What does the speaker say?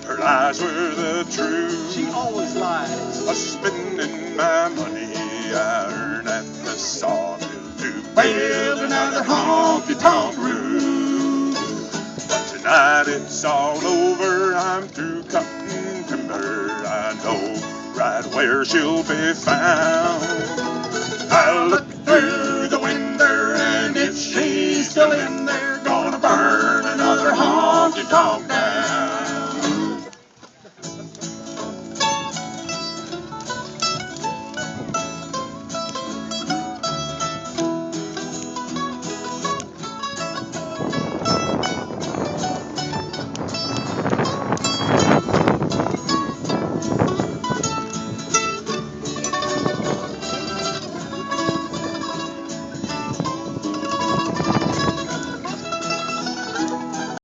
Her lies were the truth. She always lies. A spending my money I earn at the sawmill to build another honky-tonk roof. But tonight it's all over, I'm through cutting timber. I know right where she'll be found. I'll look through the window, and if she's still in there, gonna burn another honky-tonk